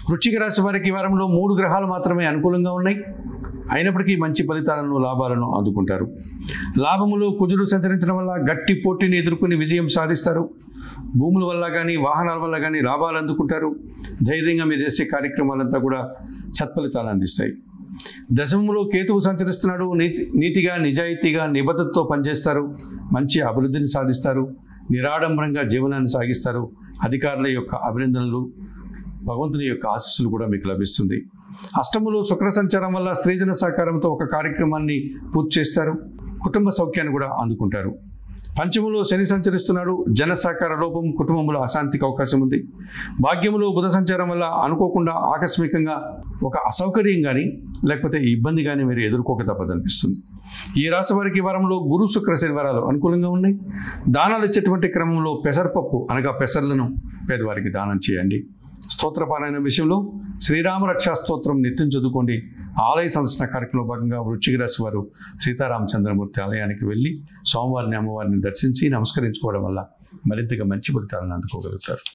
వృశ్చిక రాశి వారికి ఈ వారంలో 3 గ్రహాలు మాత్రమే అనుకూలంగా ఉన్నాయి. అయినప్పటికీ మంచి ఫలితాలను లాభాలను అందుకుంటారు. లాభములు కుజుడు సంచరించడం వల్ల గట్టి పోటీని ఎదుర్కొని విజయం సాధిస్తారు. భూముల వల్ల కానీ వాహనాల వల్ల కానీ లాభాలు అందుకుంటారు. ధైర్యంగా మీరు చేసే కార్యక్రమాలంతా కూడా సత్ఫలితాలు అందిస్తాయి. దశమంలో కేతువు సంచరిస్తున్నాడు. నీతిగా నిజాయితీగా నిబద్ధతతో పనిచేస్తారు. మంచి అభివృద్ధిని సాధిస్తారు. నిరాడంబరంగా జీవనాన్ని సాగిస్తారు. అధికారుల యొక్క అభినందనలు, భగవంతుని యొక్క ఆశీస్సులు కూడా మీకు లభిస్తుంది. అష్టములో శుక్ర సంచారం వల్ల స్త్రీజన సహకారంతో ఒక కార్యక్రమాన్ని పూర్తి చేస్తారు. కుటుంబ సౌఖ్యాన్ని కూడా అందుకుంటారు. పంచములో శని సంచరిస్తున్నాడు. జన సహకార లోపం, కుటుంబంలో అశాంతికి అవకాశం ఉంది. భాగ్యములో బుధ సంచారం వల్ల అనుకోకుండా ఆకస్మికంగా ఒక అసౌకర్యం కానీ లేకపోతే ఇబ్బంది కానీ మీరు ఎదుర్కోక తప్పదనిపిస్తుంది. ఈ రాశి వారికి వారంలో గురు శుక్ర శనివారాలు అనుకూలంగా ఉన్నాయి. దానాలు ఇచ్చేటువంటి క్రమంలో పెసరపప్పు అనగా పెసర్లను పేదవారికి దానం చేయండి. స్తోత్రపారాయణ విషయంలో శ్రీరామ రక్షా స్తోత్రం నిత్యం చదువుకోండి. ఆలయ సందర్శన కార్యక్రమంలో భాగంగా వృశ్చిక రాశి వారు సీతారామచంద్రమూర్తి ఆలయానికి వెళ్ళి స్వామివారిని అమ్మవారిని దర్శించి నమస్కరించుకోవడం వల్ల మరింతగా మంచి ఫలితాలను అందుకోగలుగుతారు.